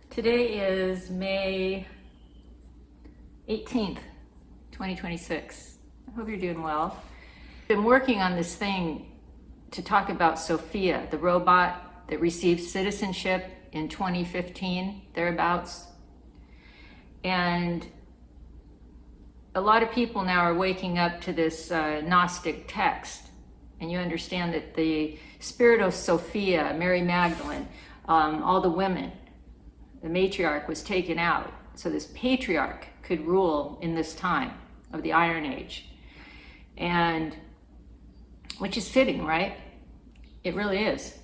Today is May 18th, 2026. I hope you're doing well. I've been working on this thing to talk about Sophia, the robot that received citizenship in 2015, thereabouts. And a lot of people now are waking up to this Gnostic text. And you understand that the spirit of Sophia, Mary Magdalene, all the women, the matriarch was taken out. So this patriarch could rule in this time of the Iron Age. And which is fitting, right? It really is.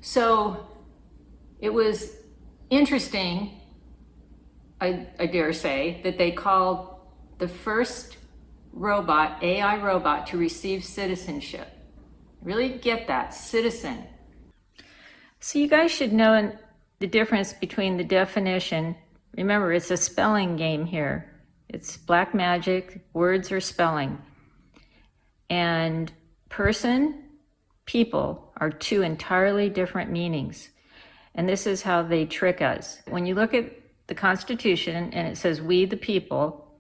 So it was interesting, I dare say, that they called the first robot, AI robot, to receive citizenship. Really get that, citizen. So you guys should know the difference between the definition. Remember, it's a spelling game here. It's black magic, words are spelling. And person, people are two entirely different meanings. And this is how they trick us. When you look at the Constitution and it says, we the people,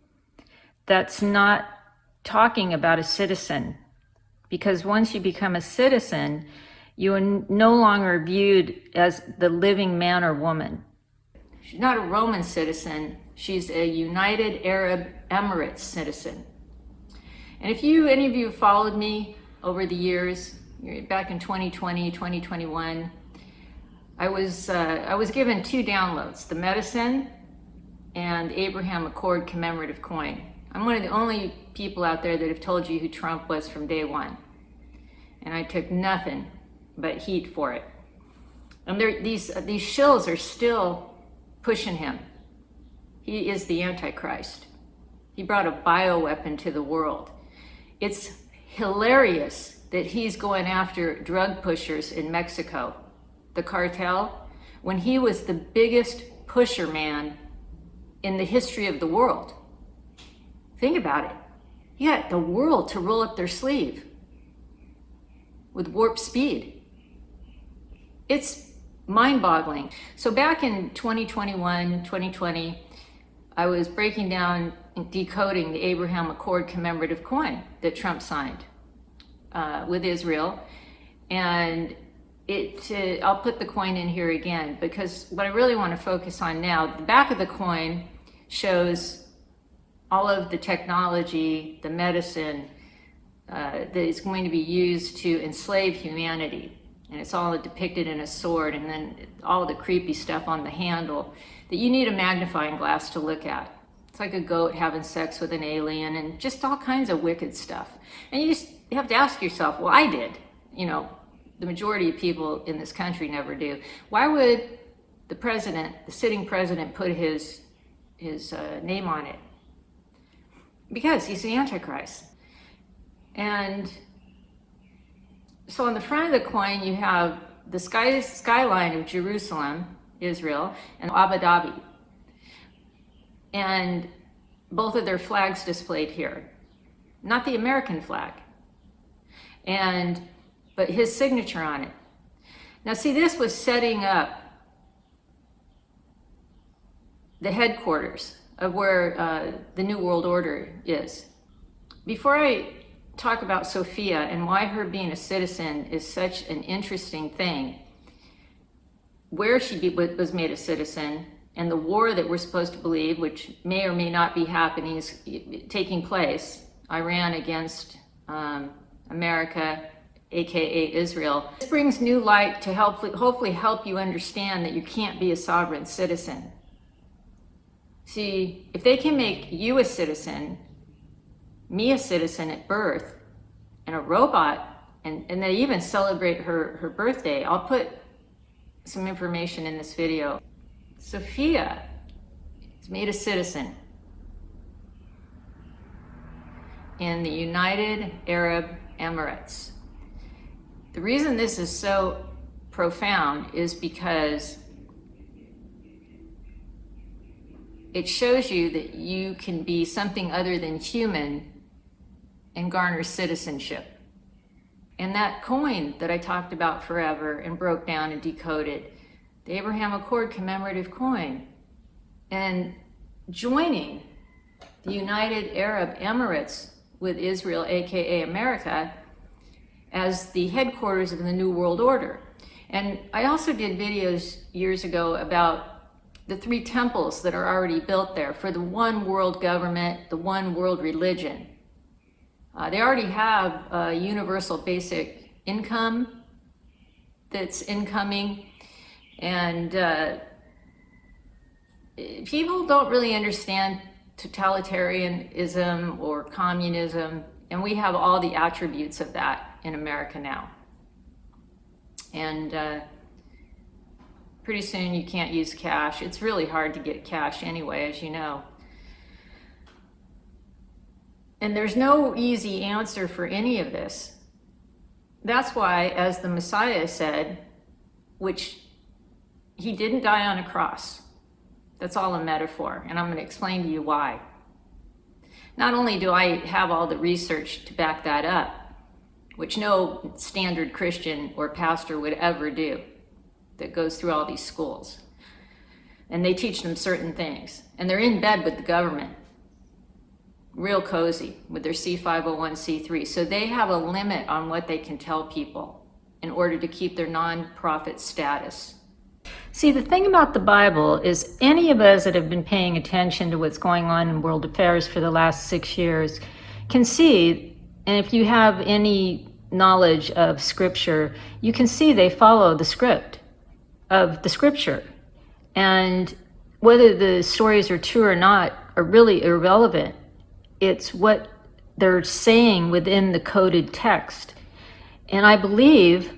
that's not talking about a citizen. Because once you become a citizen, you are no longer viewed as the living man or woman. She's not a Roman citizen, she's a United Arab Emirates citizen. And if any of you have followed me over the years, back in 2020, 2021, I was given two downloads, the medicine and Abraham Accord commemorative coin. I'm one of the only people out there that have told you who Trump was from day one. And I took nothing but heat for it. And these shills are still pushing him. He is the Antichrist. He brought a bioweapon to the world. It's hilarious that he's going after drug pushers in Mexico, the cartel, when he was the biggest pusher man in the history of the world. Think about it. You got the world to roll up their sleeve with warp speed. It's mind-boggling. So back in 2021, 2020, I was breaking down and decoding the Abraham Accord commemorative coin that Trump signed with Israel. And I'll put the coin in here again, because what I really want to focus on now, the back of the coin shows all of the technology, the medicine that is going to be used to enslave humanity. And it's all depicted in a sword, and then all the creepy stuff on the handle that you need a magnifying glass to look at. It's like a goat having sex with an alien and just all kinds of wicked stuff. And you have to ask yourself, well, I did. The majority of people in this country never do. Why would the sitting president, put his name on it? Because he's the Antichrist. And so on the front of the coin, you have the skyline of Jerusalem, Israel, and Abu Dhabi. And both of their flags displayed here. Not the American flag. But his signature on it. Now see, this was setting up the headquarters of where the New World Order is. Before I talk about Sophia and why her being a citizen is such an interesting thing, where she was made a citizen, and the war that we're supposed to believe, which may or may not be happening, is taking place, Iran against America, aka Israel. This brings new light to hopefully help you understand that you can't be a sovereign citizen. See, if they can make you a citizen, me a citizen at birth, and a robot, and they even celebrate her birthday. I'll put some information in this video. Sophia is made a citizen in the United Arab Emirates. The reason this is so profound is because it shows you that you can be something other than human and garner citizenship. And that coin that I talked about forever and broke down and decoded, the Abraham Accord commemorative coin, and joining the United Arab Emirates with Israel, aka America, as the headquarters of the New World Order. And I also did videos years ago about the 3 temples that are already built there for the one world government, the one world religion. They already have a universal basic income that's incoming, and people don't really understand totalitarianism or communism, and we have all the attributes of that in America now. And pretty soon you can't use cash. It's really hard to get cash anyway, as you know. And there's no easy answer for any of this. That's why, as the Messiah said, which he didn't die on a cross. That's all a metaphor, and I'm going to explain to you why. Not only do I have all the research to back that up, which no standard Christian or pastor would ever do, that goes through all these schools. And they teach them certain things. And they're in bed with the government, real cozy, with their C501c3. So they have a limit on what they can tell people in order to keep their nonprofit status. See, the thing about the Bible is any of us that have been paying attention to what's going on in world affairs for the last 6 years can see, and if you have any knowledge of scripture, you can see they follow the script of the scripture. And whether the stories are true or not are really irrelevant. It's what they're saying within the coded text. And I believe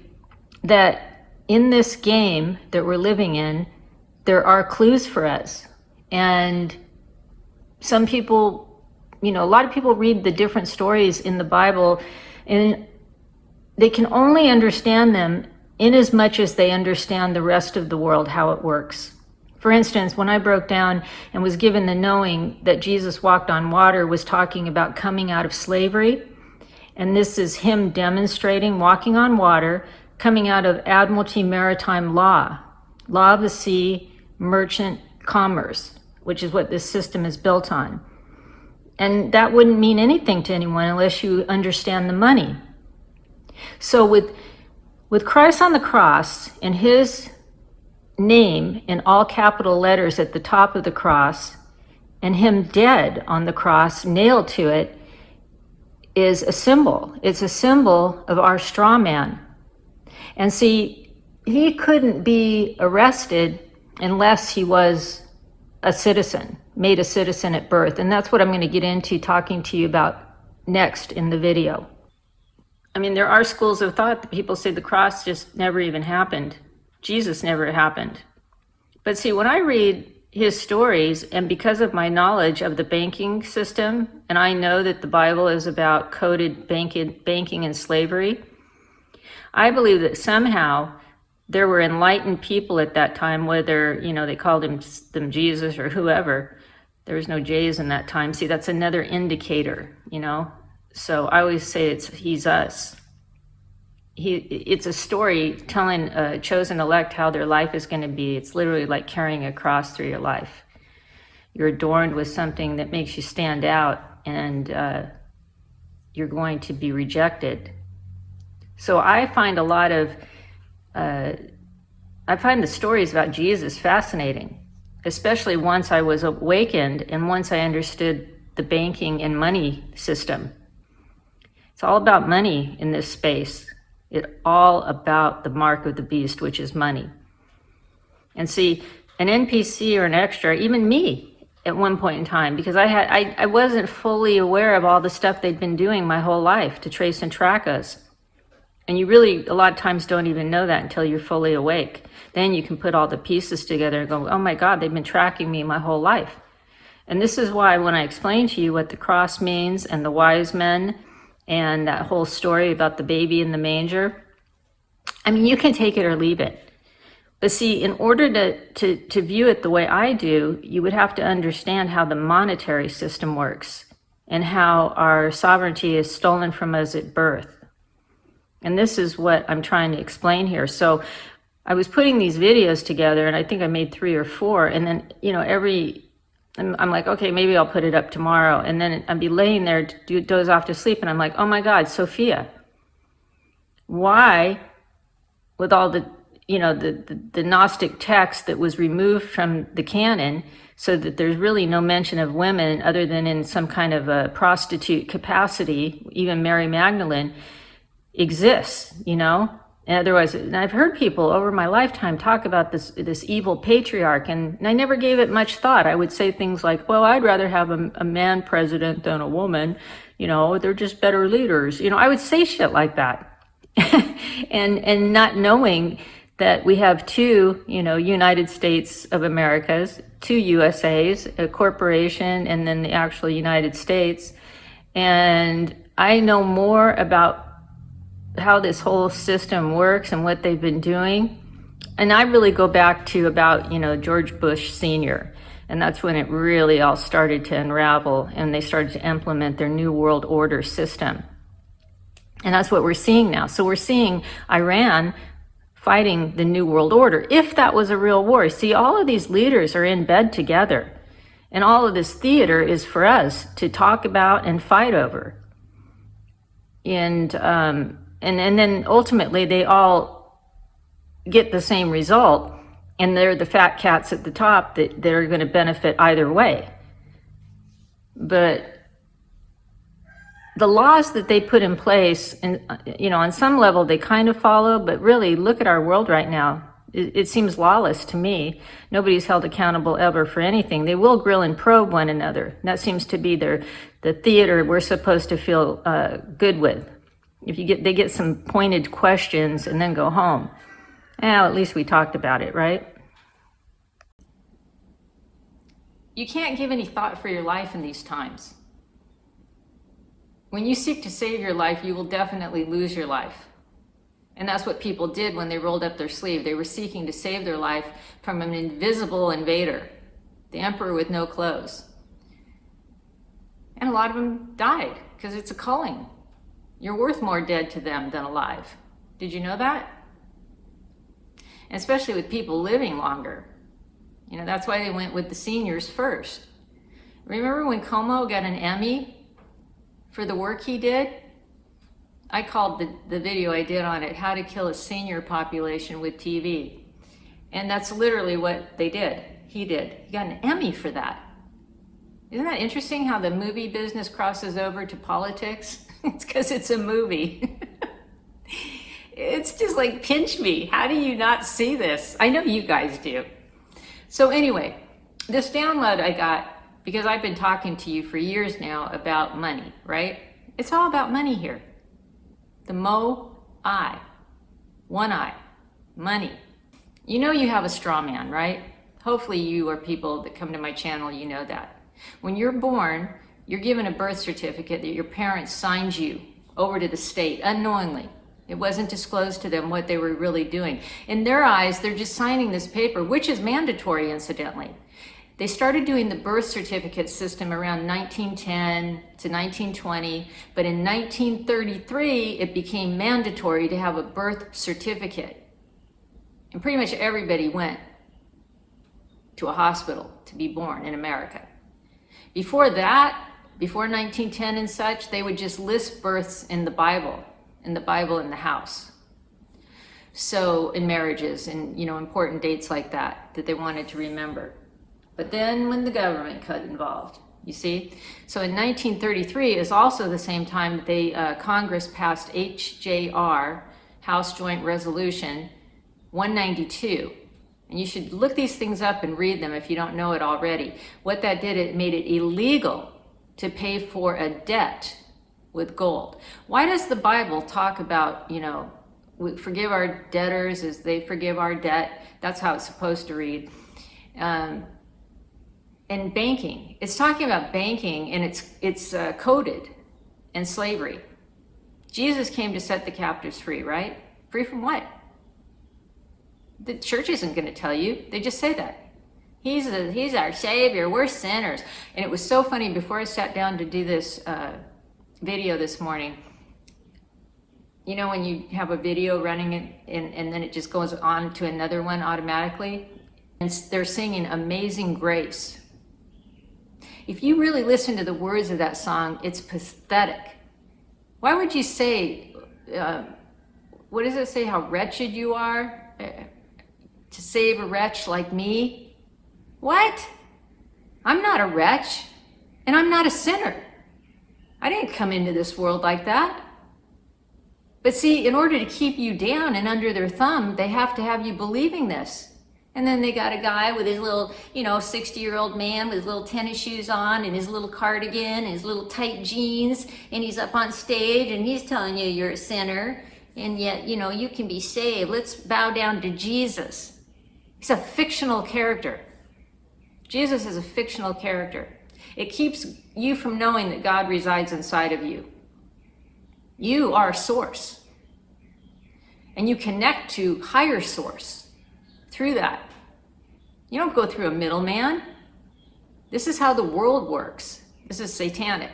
that in this game that we're living in, there are clues for us. And some people, a lot of people read the different stories in the Bible, and they can only understand them in as much as they understand the rest of the world, how it works. For instance, when I broke down and was given the knowing that Jesus walked on water, was talking about coming out of slavery. And this is him demonstrating walking on water, coming out of Admiralty Maritime Law, law of the sea, merchant commerce, which is what this system is built on. And that wouldn't mean anything to anyone unless you understand the money. So with Christ on the cross and his name in all capital letters at the top of the cross, and him dead on the cross, nailed to it, is a symbol. It's a symbol of our straw man. And see, he couldn't be arrested unless he was a citizen, made a citizen at birth. And that's what I'm going to get into talking to you about next in the video. I mean, there are schools of thought that people say the cross just never even happened. Jesus never happened. But see, when I read his stories, and because of my knowledge of the banking system, and I know that the Bible is about coded banking and slavery, I believe that somehow there were enlightened people at that time, whether, they called them Jesus or whoever. There was no J's in that time. See, that's another indicator, So I always say he's us. It's a story telling a chosen elect how their life is going to be. It's literally like carrying a cross through your life. You're adorned with something that makes you stand out, and you're going to be rejected. So I find I find the stories about Jesus fascinating, especially once I was awakened and once I understood the banking and money system. It's all about money in this space. It's all about the mark of the beast, which is money. And see, an NPC or an extra, even me at one point in time, because I wasn't fully aware of all the stuff they'd been doing my whole life to trace and track us. And you really, a lot of times, don't even know that until you're fully awake. Then you can put all the pieces together and go, oh my God, they've been tracking me my whole life. And this is why when I explain to you what the cross means and the wise men and that whole story about the baby in the manger, I mean, you can take it or leave it. But see, in order to view it the way I do, you would have to understand how the monetary system works and how our sovereignty is stolen from us at birth. And this is what I'm trying to explain here. So I was putting these videos together, and I think I made 3 or 4, and then, I'm like, okay, maybe I'll put it up tomorrow, and then I'd be laying there to doze off to sleep, and I'm like, oh my God, Sophia, why, with all the Gnostic text that was removed from the canon, so that there's really no mention of women other than in some kind of a prostitute capacity, even Mary Magdalene exists, And otherwise, and I've heard people over my lifetime talk about this evil patriarch, and I never gave it much thought. I would say things like, well, I'd rather have a man president than a woman, they're just better leaders. I would say shit like that. and not knowing that we have 2, United States of Americas, 2 USAs, a corporation, and then the actual United States. And I know more about how this whole system works and what they've been doing. And I really go back to about, George Bush Sr. And that's when it really all started to unravel, and they started to implement their New World Order system. And that's what we're seeing now. So we're seeing Iran fighting the New World Order, if that was a real war. See, all of these leaders are in bed together, and all of this theater is for us to talk about and fight over. And then ultimately they all get the same result, and they're the fat cats at the top that are going to benefit either way. But the laws that they put in place, and on some level they kind of follow, but really look at our world right now. It seems lawless to me. Nobody's held accountable ever for anything. They will grill and probe one another. That seems to be the theater we're supposed to feel good with. They get some pointed questions and then go home. Well, at least we talked about it, right? You can't give any thought for your life in these times. When you seek to save your life, you will definitely lose your life. And that's what people did when they rolled up their sleeve. They were seeking to save their life from an invisible invader, the emperor with no clothes. And a lot of them died because it's a culling. You're worth more dead to them than alive. Did you know that? And especially with people living longer. That's why they went with the seniors first. Remember when Como got an Emmy for the work he did? I called the video I did on it, How to Kill a Senior Population with TV. And that's literally what they did. He did. He got an Emmy for that. Isn't that interesting how the movie business crosses over to politics? It's because it's a movie. It's just like, pinch me. How do you not see this? I know you guys do. So anyway, this download I got because I've been talking to you for years now about money, right? It's all about money here. The Mo-I, one eye, money. You have a straw man, right? Hopefully you or people that come to my channel, you know that. When you're born, you're given a birth certificate that your parents signed you over to the state unknowingly. It wasn't disclosed to them what they were really doing. In their eyes, they're just signing this paper, which is mandatory, incidentally. They started doing the birth certificate system around 1910 to 1920, but in 1933, it became mandatory to have a birth certificate. And pretty much everybody went to a hospital to be born in America. Before that, before 1910 and such, they would just list births in the Bible in the house. So in marriages and, important dates like that they wanted to remember. But then when the government got involved, you see? So in 1933 is also the same time that Congress passed HJR, House Joint Resolution 192. And you should look these things up and read them if you don't know it already. What that did, it made it illegal to pay for a debt with gold. Why does the Bible talk about, we forgive our debtors as they forgive our debt? That's how it's supposed to read. And banking, it's talking about banking, and it's coded in slavery. Jesus came to set the captives free, right? Free from what? The church isn't going to tell you. They just say that. He's our savior. We're sinners. And it was so funny. Before I sat down to do this video this morning, You know, when you have a video running and then it just goes on to another one automatically, and they're singing Amazing Grace. If you really listen to the words of that song, it's pathetic. Why would you say, what does it say, how wretched you are to save a wretch like me? What? I'm not a wretch, and I'm not a sinner. I didn't come into this world like that. But see, in order to keep you down and under their thumb, they have to have you believing this. And then they got a guy with his little, 60-year-old man with his little tennis shoes on and his little cardigan and his little tight jeans, and he's up on stage and he's telling you you're a sinner, and yet, you can be saved. Let's bow down to Jesus. He's a fictional character. Jesus is a fictional character. It keeps you from knowing that God resides inside of you. You are source. And you connect to higher source through that. You don't go through a middleman. This is how the world works. This is satanic.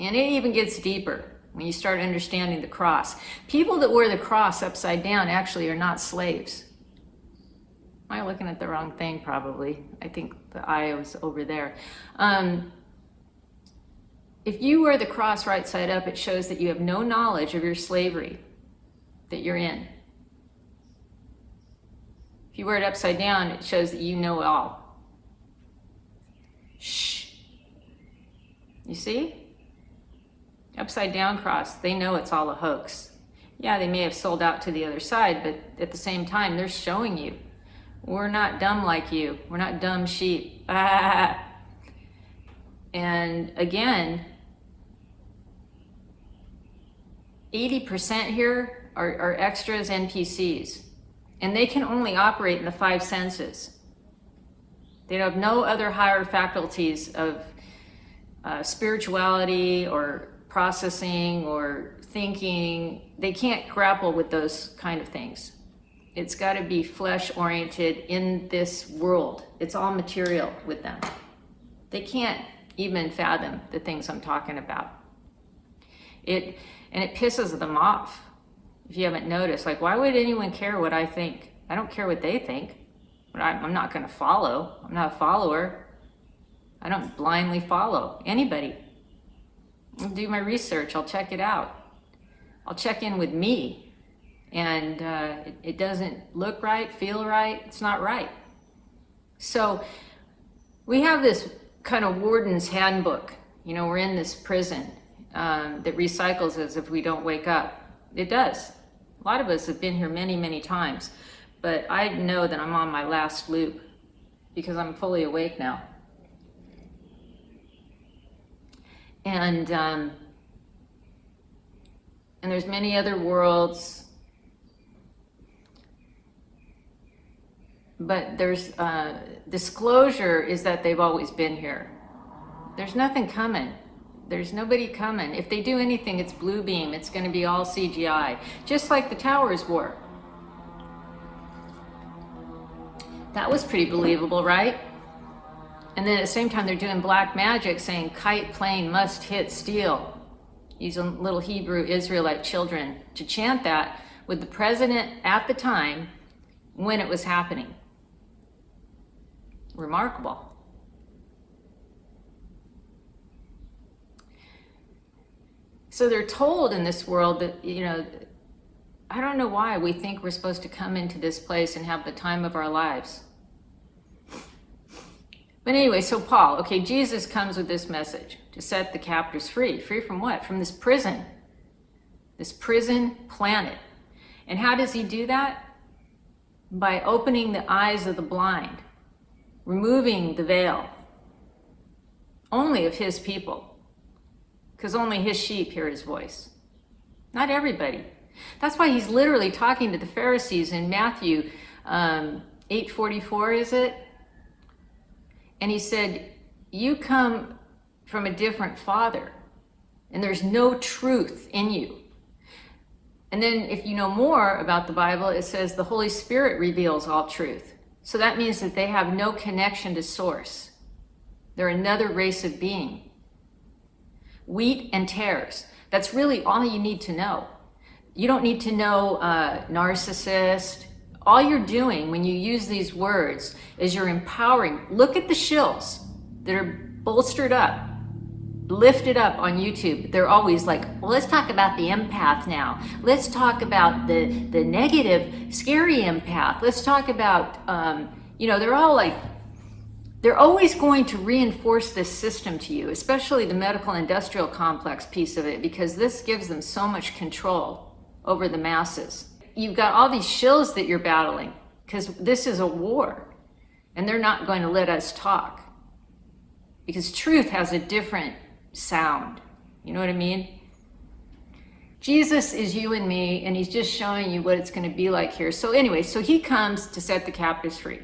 And it even gets deeper when you start understanding the cross. People that wear the cross upside down actually are not slaves. Am I looking at the wrong thing? Probably. I think the eye was over there. If you wear the cross right side up, it shows that you have no knowledge of your slavery that you're in. If you wear it upside down, it shows that you know it all. Shh. You see? Upside down cross, they know it's all a hoax. Yeah, they may have sold out to the other side, but at the same time, they're showing you, we're not dumb like you. We're not dumb sheep. Ah. And again, 80% here are extras, NPCs, and they can only operate in the 5 senses. They have no other higher faculties of spirituality or processing or thinking. They can't grapple with those kind of things. It's got to be flesh oriented in this world. It's all material with them. They can't even fathom the things I'm talking about. And it pisses them off. If you haven't noticed, like, why would anyone care what I think? I don't care what they think. But I'm not going to follow. I'm not a follower. I don't blindly follow anybody. I'll do my research. I'll check it out. I'll check in with me. And it doesn't look right, feel right. It's not right. So we have this kind of warden's handbook. We're in this prison that recycles us if we don't wake up. It does. A lot of us have been here many, many times, but I know that I'm on my last loop because I'm fully awake now. And there's many other worlds, but there's disclosure is that they've always been here. There's nothing coming. There's nobody coming. If they do anything, it's blue beam. It's going to be all CGI, just like the towers were. That was pretty believable, right? And then at the same time, they're doing black magic, saying kite plane must hit steel, using little Hebrew Israelite children to chant that with the president at the time when it was happening. Remarkable. So they're told in this world that, I don't know why we think we're supposed to come into this place and have the time of our lives. But anyway, so Paul, Jesus comes with this message to set the captives free. Free from what? From this prison planet. And how does he do that? By opening the eyes of the blind, removing the veil, only of his people. Because only his sheep hear his voice. Not everybody. That's why he's literally talking to the Pharisees in Matthew 8:44, is it? And he said, you come from a different father, and there's no truth in you. And then if you know more about the Bible, it says the Holy Spirit reveals all truth. So that means that they have no connection to source. They're another race of being. Wheat and tares. That's really all you need to know. You don't need to know narcissist. All you're doing when you use these words is you're empowering. Look at the shills that are bolstered up, lifted up on YouTube. They're always like, well, let's talk about the empath now. Let's talk about the negative, scary empath. Let's talk about, they're all like, they're always going to reinforce this system to you, especially the medical industrial complex piece of it, because this gives them so much control over the masses. You've got all these shills that you're battling because this is a war and they're not going to let us talk because truth has a different sound. You know what I mean? Jesus is you and me, and he's just showing you what it's going to be like here. So anyway, so he comes to set the captives free,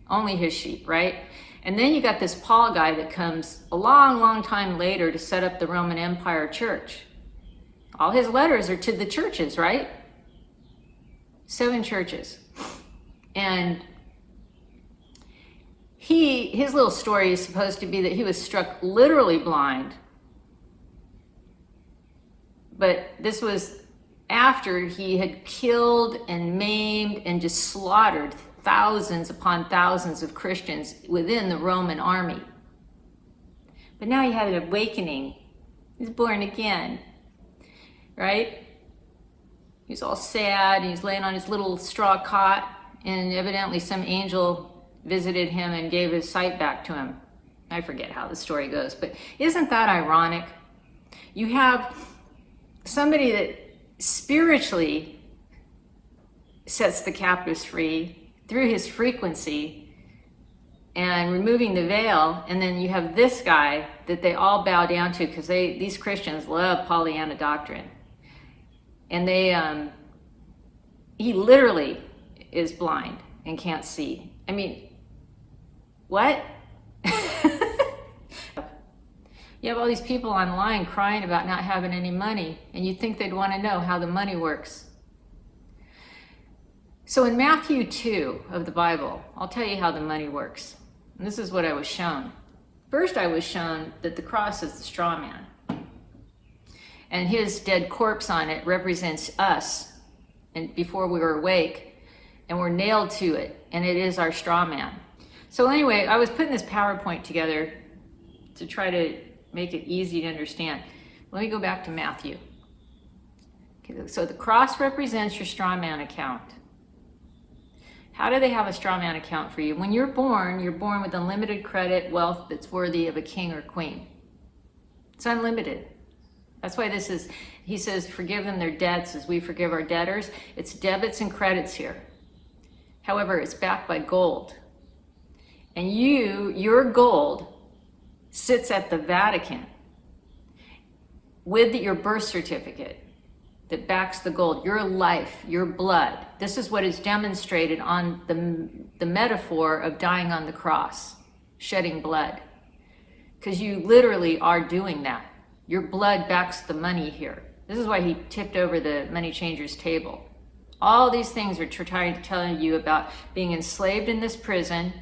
only his sheep, right? And then you got this Paul guy that comes a long, long time later to set up the Roman Empire church. All his letters are to the churches, right? 7 churches. And his little story is supposed to be that he was struck literally blind. But this was after he had killed and maimed and just slaughtered thousands upon thousands of Christians within the Roman army. But now he had an awakening. He's born again, right? He was all sad, and he's laying on his little straw cot, and evidently some angel visited him and gave his sight back to him. I forget how the story goes, but isn't that ironic? You have somebody that spiritually sets the captives free through his frequency and removing the veil, and then you have this guy that they all bow down to because these Christians love Pollyanna doctrine. And he literally is blind and can't see. I mean, what? You have all these people online crying about not having any money, and you'd think they'd want to know how the money works. So in Matthew 2 of the Bible, I'll tell you how the money works. And this is what I was shown. First, I was shown that the cross is the straw man. And his dead corpse on it represents us, and before we were awake, and we're nailed to it, and it is our straw man. So anyway, I was putting this PowerPoint together to try to make it easy to understand. Let me go back to Matthew. Okay, so the cross represents your straw man account. How do they have a straw man account for you? When you're born with unlimited credit, wealth that's worthy of a king or queen. It's unlimited. That's why he says, forgive them their debts as we forgive our debtors. It's debits and credits here. However, it's backed by gold. And your gold sits at the Vatican with your birth certificate that backs the gold, your life, your blood. This is what is demonstrated on the metaphor of dying on the cross, shedding blood. Because you literally are doing that. Your blood backs the money here. This is why he tipped over the money changer's table. All these things are trying to tell you about being enslaved in this prison,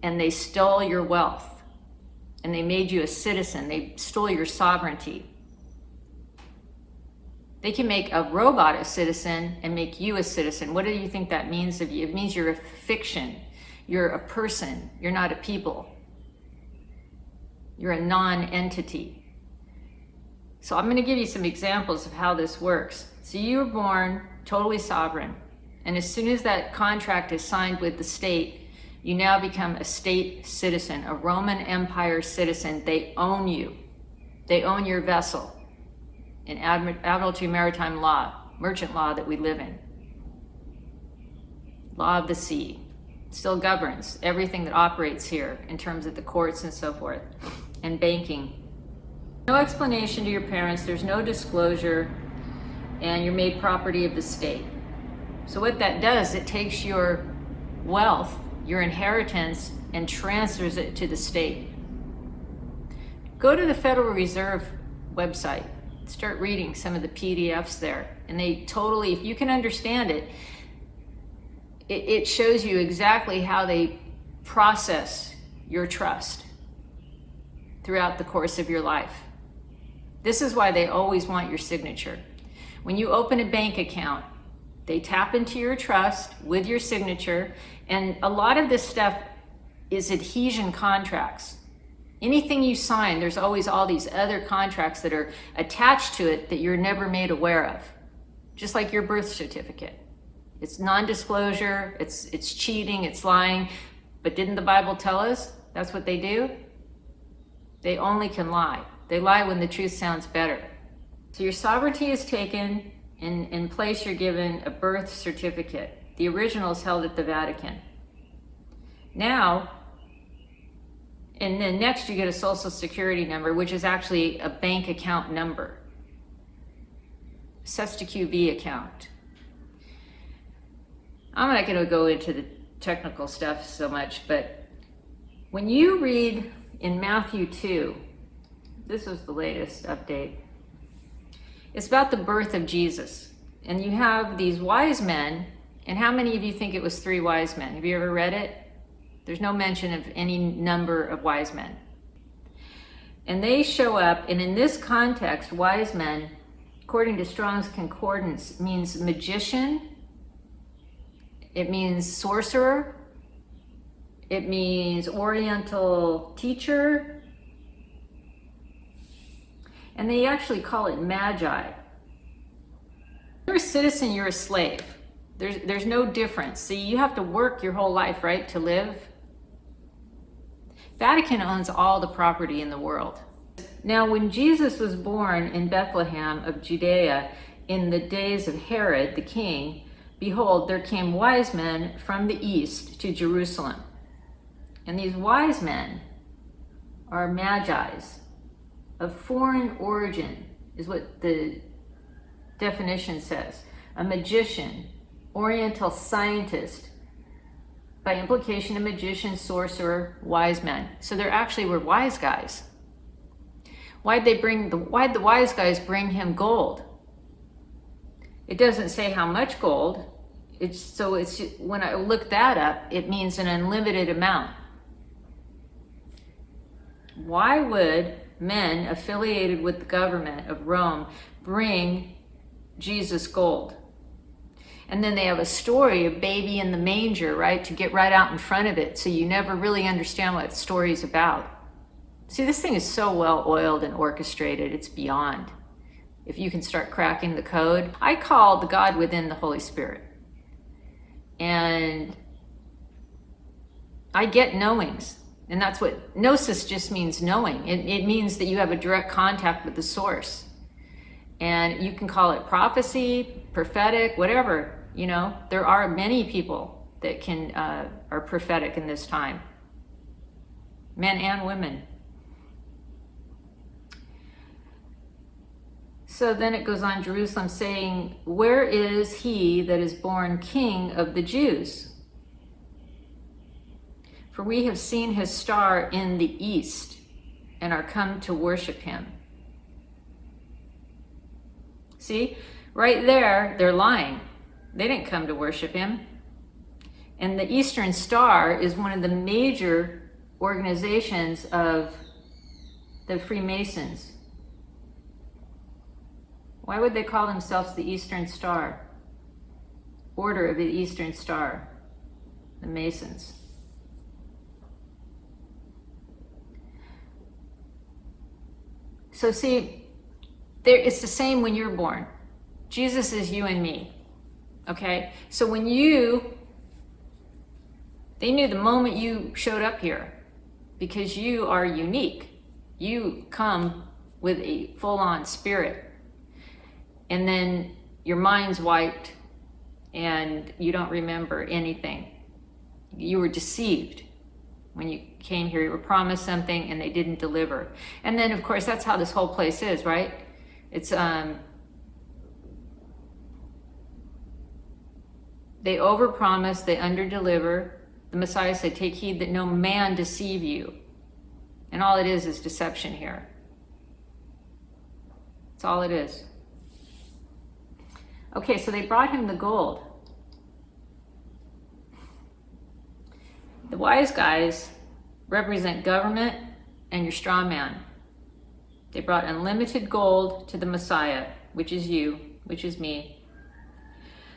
and they stole your wealth, and they made you a citizen. They stole your sovereignty. They can make a robot a citizen and make you a citizen. What do you think that means of you? It means you're a fiction. You're a person. You're not a people. You're a non-entity. So I'm going to give you some examples of how this works. So you were born totally sovereign. And as soon as that contract is signed with the state, you now become a state citizen, a Roman Empire citizen. They own you. They own your vessel in Admiralty Maritime Law, merchant law that we live in. Law of the sea still governs everything that operates here in terms of the courts and so forth, and banking. No explanation to your parents, there's no disclosure, and you're made property of the state. So what that does, it takes your wealth, your inheritance, and transfers it to the state. Go to the Federal Reserve website, start reading some of the PDFs there, and they totally, if you can understand it, it shows you exactly how they process your trust throughout the course of your life. This is why they always want your signature. When you open a bank account, they tap into your trust with your signature, and a lot of this stuff is adhesion contracts. Anything you sign, there's always all these other contracts that are attached to it that you're never made aware of. Just like your birth certificate. It's non-disclosure, it's cheating, it's lying. But didn't the Bible tell us that's what they do? They only can lie. They lie when the truth sounds better. So your sovereignty is taken, and in place you're given a birth certificate. The original is held at the Vatican. Now, and then next you get a social security number, which is actually a bank account number. QV account. I'm not going to go into the technical stuff so much, but when you read in Matthew 2, this was the latest update. It's about the birth of Jesus. And you have these wise men, and how many of you think it was 3 wise men? Have you ever read it? There's no mention of any number of wise men. And they show up, and in this context, wise men, according to Strong's Concordance, means magician, it means sorcerer, it means oriental teacher, and they actually call it magi. You're a citizen, you're a slave. There's no difference. See, you have to work your whole life, right, to live. Vatican owns all the property in the world. Now, when Jesus was born in Bethlehem of Judea in the days of Herod the king, behold, there came wise men from the east to Jerusalem. And these wise men are magi's of foreign origin, is what the definition says. A magician, oriental scientist, by implication a magician, sorcerer, wise men. So there actually were wise guys. Why'd the wise guys bring him gold? It doesn't say how much gold. When I look that up, it means an unlimited amount. Why would men affiliated with the government of Rome bring Jesus gold? And then they have a story of baby in the manger, right? To get right out in front of it. So you never really understand what the story is about. See, this thing is so well oiled and orchestrated, it's beyond. If you can start cracking the code. I call the God within the Holy Spirit. And I get knowings. And that's what gnosis just means, knowing. It means that you have a direct contact with the source. And you can call it prophecy, prophetic, whatever. You know, there are many people that are prophetic in this time. Men and women. So then it goes on, Jerusalem saying, where is he that is born King of the Jews? For we have seen his star in the east and are come to worship him. See, right there, they're lying. They didn't come to worship him. And the Eastern Star is one of the major organizations of the Freemasons. Why would they call themselves the Eastern Star? Order of the Eastern Star, the Masons. So see, it's the same when you're born. Jesus is you and me, okay? So when they knew the moment you showed up here, because you are unique. You come with a full-on spirit. And then your mind's wiped and you don't remember anything. You were deceived when you came here. You were promised something and they didn't deliver. And then, of course, that's how this whole place is, right? It's they overpromise, they underdeliver. The Messiah said, take heed that no man deceive you. And all it is deception here. That's all it is. Okay, so they brought him the gold. The wise guys represent government and your straw man. They brought unlimited gold to the Messiah, which is you, which is me.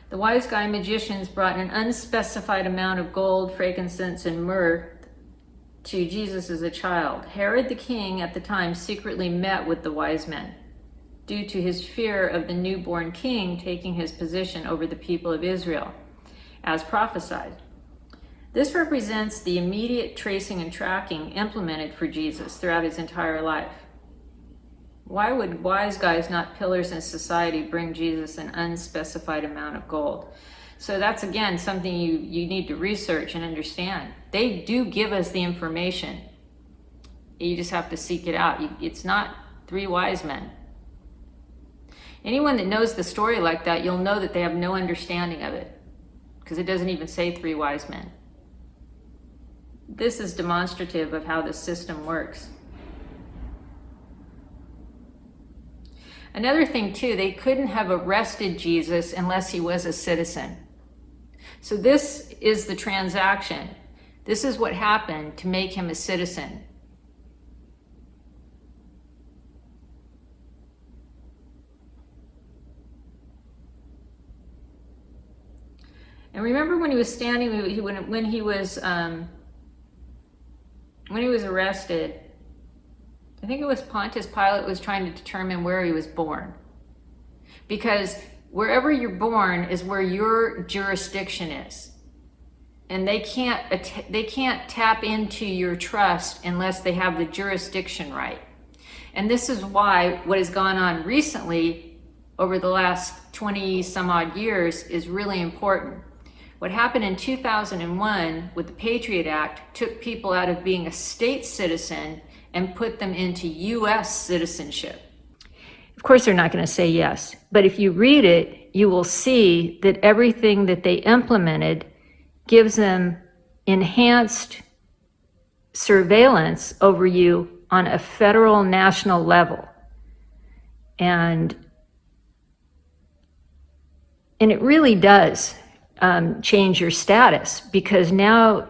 The wise guy magicians brought an unspecified amount of gold, frankincense, and myrrh to Jesus as a child. Herod the king at the time secretly met with the wise men due to his fear of the newborn king taking his position over the people of Israel, as prophesied. This represents the immediate tracing and tracking implemented for Jesus throughout his entire life. Why would wise guys, not pillars in society, bring Jesus an unspecified amount of gold? So that's, again, something you need to research and understand. They do give us the information. You just have to seek it out. It's not three wise men. Anyone that knows the story like that, you'll know that they have no understanding of it, because it doesn't even say three wise men. This is demonstrative of how the system works. Another thing too, they couldn't have arrested Jesus unless he was a citizen. So this is the transaction. This is what happened to make him a citizen. And remember when he was standing, when he was arrested, I think it was Pontius Pilate was trying to determine where he was born. Because wherever you're born is where your jurisdiction is. And they can't tap into your trust unless they have the jurisdiction right. And this is why what has gone on recently over the last 20 some odd years is really important. What happened in 2001 with the Patriot Act took people out of being a state citizen and put them into US citizenship. Of course, they're not going to say yes, but if you read it, you will see that everything that they implemented gives them enhanced surveillance over you on a federal national level. And it really does change your status, because now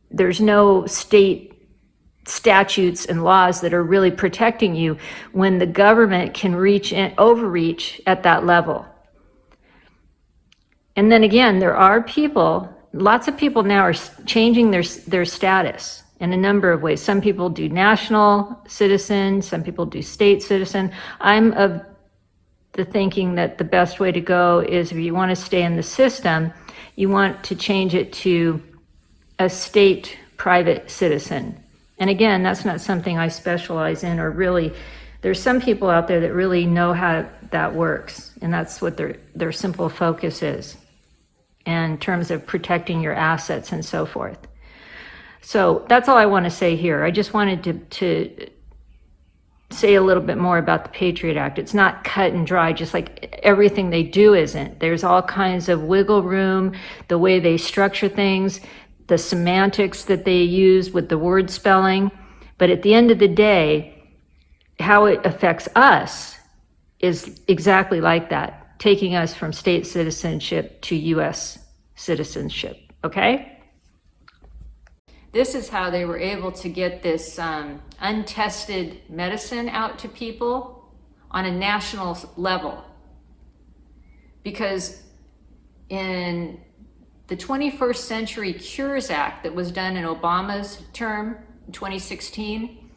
there's no state statutes and laws that are really protecting you when the government can reach and overreach at that level. And then again, there are people, lots of people now are changing their status in a number of ways. Some people do national citizen, some people do state citizen. I'm of the thinking that the best way to go is, if you want to stay in the system, you want to change it to a state private citizen. And again, that's not something I specialize in, or really, there's some people out there that really know how that works, and that's what their simple focus is in terms of protecting your assets and so forth. So that's all I want to say here. I just wanted to say a little bit more about the Patriot Act. It's not cut and dry, just like everything they do isn't. There's all kinds of wiggle room, the way they structure things, the semantics that they use with the word spelling. But at the end of the day, how it affects us is exactly like that, taking us from state citizenship to US citizenship, okay? This is how they were able to get this untested medicine out to people on a national level. Because in the 21st Century Cures Act that was done in Obama's term in 2016,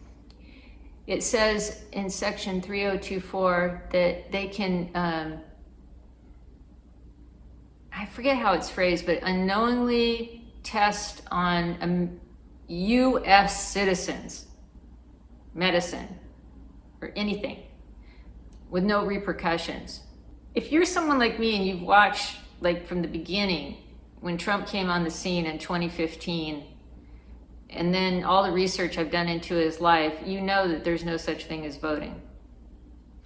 it says in section 3024 that they can, I forget how it's phrased, but unknowingly test on US citizens medicine or anything with no repercussions. If you're someone like me and you've watched, like, from the beginning when Trump came on the scene in 2015, and then all the research I've done into his life, you know that there's no such thing as voting.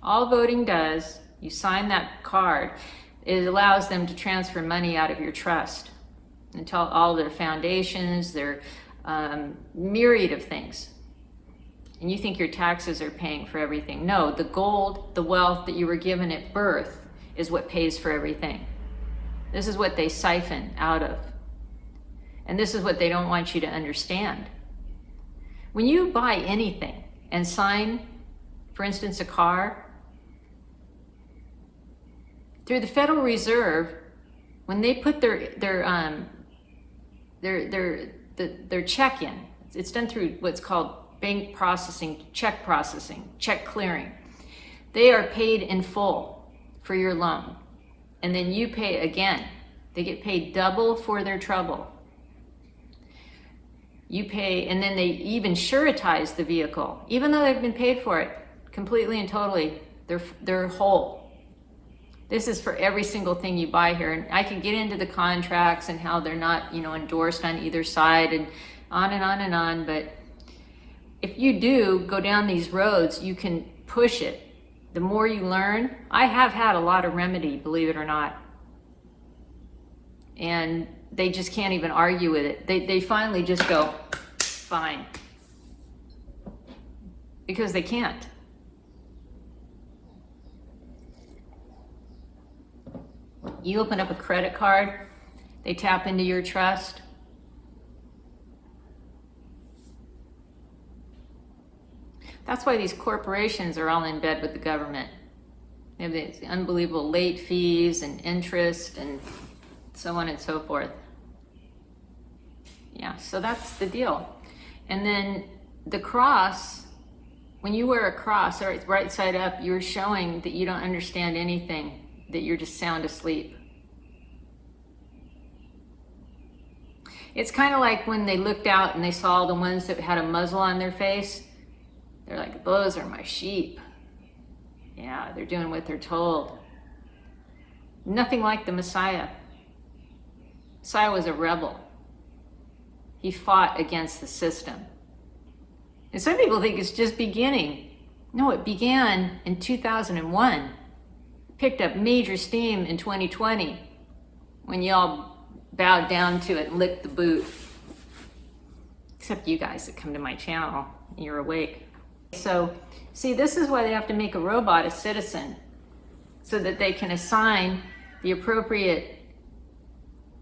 All voting does, you sign that card, it allows them to transfer money out of your trust and tell all their foundations, their myriad of things. And you think your taxes are paying for everything. No, the gold, the wealth that you were given at birth is what pays for everything. This is what they siphon out of. And this is what they don't want you to understand. When you buy anything and sign For instance, a car. Through the Federal Reserve, when they put their check in, it's done through what's called bank processing, check clearing. They are paid in full for your loan. And then you pay again. They get paid double for their trouble. You pay, and then they even suretize the vehicle. Even though they've been paid for it completely and totally, they're whole. This is for every single thing you buy here. And I can get into the contracts and how they're not, endorsed on either side and on and on and on. But if you do go down these roads, you can push it. The more you learn, I have had a lot of remedy, believe it or not. And they just can't even argue with it. They finally just go, fine. Because they can't. You open up a credit card, they tap into your trust. That's why these corporations are all in bed with the government. They have these unbelievable late fees and interest and so on and so forth. Yeah, so that's the deal. And then the cross, when you wear a cross, right side up, you're showing that you don't understand anything, that you're just sound asleep. It's kind of like when they looked out and they saw the ones that had a muzzle on their face. They're like, those are my sheep. Yeah, they're doing what they're told. Nothing like the Messiah. Messiah was a rebel. He fought against the system. And some people think it's just beginning. No, it began in 2001. Picked up major steam in 2020 when y'all bowed down to it and licked the boot. Except you guys that come to my channel, you're awake. So, see, this is why they have to make a robot a citizen, so that they can assign the appropriate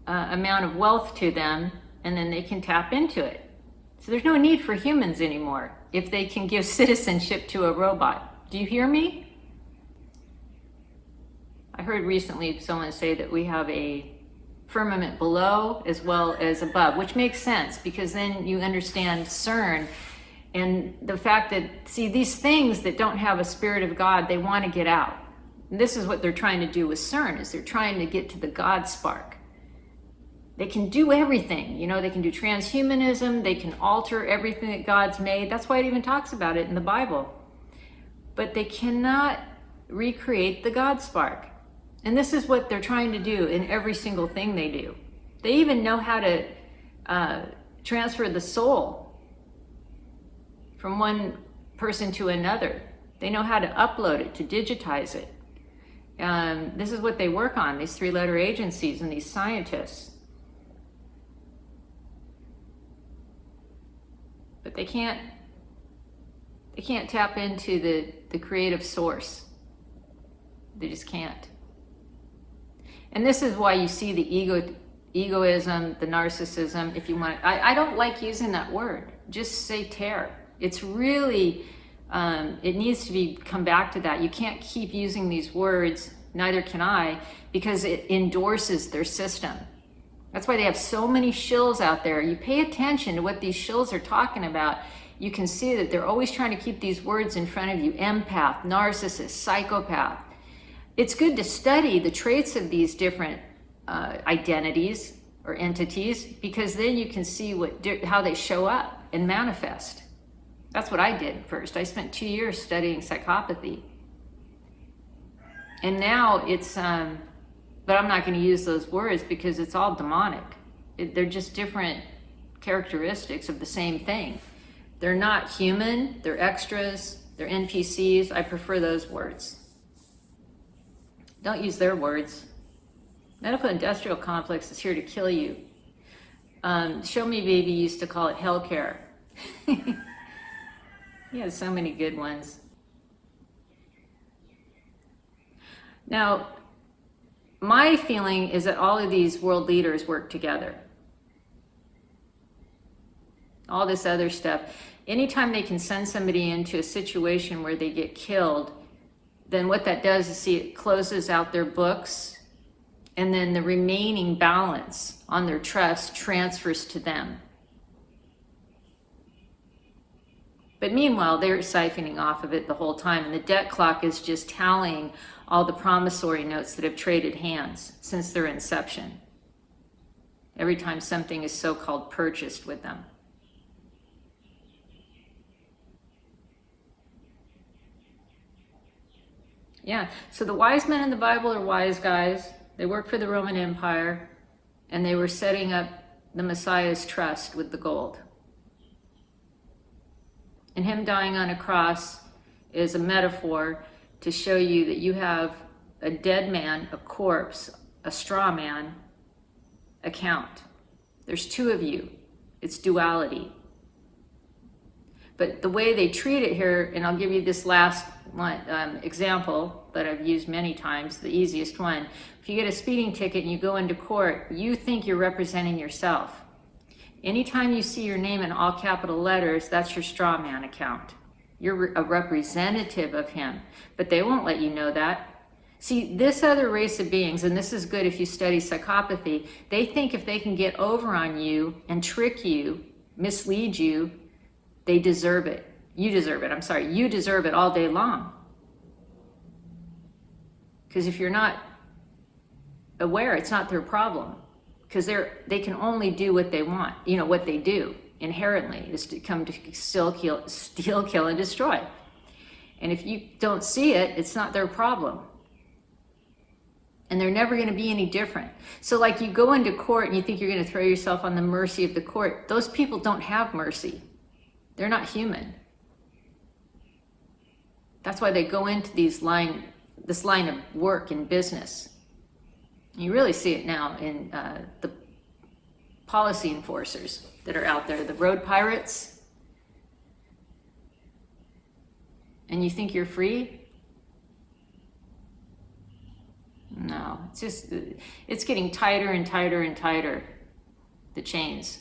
amount of wealth to them, and then they can tap into it. So there's no need for humans anymore if they can give citizenship to a robot. Do you hear me? I heard recently someone say that we have a firmament below as well as above, which makes sense because then you understand CERN and the fact that, see, these things that don't have a spirit of God, they want to get out. And this is what they're trying to do with CERN, is they're trying to get to the God spark. They can do everything, they can do transhumanism, they can alter everything that God's made. That's why it even talks about it in the Bible. But they cannot recreate the God spark. And this is what they're trying to do in every single thing they do. They even know how to transfer the soul from one person to another. They know how to upload it, to digitize it. This is what they work on, these three-letter agencies and these scientists. But they can't tap into the creative source. They just can't. And this is why you see the egoism, the narcissism, if you want. I don't like using that word. Just say terror. It's really, it needs to come back to that. You can't keep using these words, neither can I, because it endorses their system. That's why they have so many shills out there. You pay attention to what these shills are talking about. You can see that they're always trying to keep these words in front of you. Empath, narcissist, psychopath. It's good to study the traits of these different identities or entities, because then you can see how they show up and manifest. That's what I did first. I spent 2 years studying psychopathy. And now it's, but I'm not going to use those words because it's all demonic. They're just different characteristics of the same thing. They're not human, they're extras, they're NPCs. I prefer those words. Don't use their words. Medical industrial complex is here to kill you. Show Me Baby used to call it hellcare. He has so many good ones. Now, my feeling is that all of these world leaders work together. all this other stuff. Anytime they can send somebody into a situation where they get killed, then what that does is, see, it closes out their books, and then the remaining balance on their trust transfers to them. But meanwhile, they're siphoning off of it the whole time, and the debt clock is just tallying all the promissory notes that have traded hands since their inception, every time something is so-called purchased with them. Yeah, so the wise men in the Bible are wise guys. They worked for the Roman Empire, and they were setting up the Messiah's trust with the gold. And him dying on a cross is a metaphor to show you that you have a dead man, a corpse, a straw man account. There's two of you. It's duality. But the way they treat it here, and I'll give you this last one, example that I've used many times, the easiest one. If you get a speeding ticket and you go into court, you think you're representing yourself. Anytime you see your name in all capital letters, that's your straw man account. You're a representative of him, but they won't let you know that. See, this other race of beings, and this is good if you study psychopathy, they think if they can get over on you and trick you, mislead you, they deserve it. You deserve it. I'm sorry. You deserve it all day long. Because if you're not aware, it's not their problem. Because they can only do what they want. You know, what they do inherently is to come to steal, kill, and destroy. And if you don't see it, it's not their problem. And they're never going to be any different. So like, you go into court and you think you're going to throw yourself on the mercy of the court. Those people don't have mercy. They're not human. That's why they go into this line of work and business. You really see it now in the policy enforcers that are out there, the road pirates. And you think you're free? No, it's getting tighter and tighter and tighter, the chains.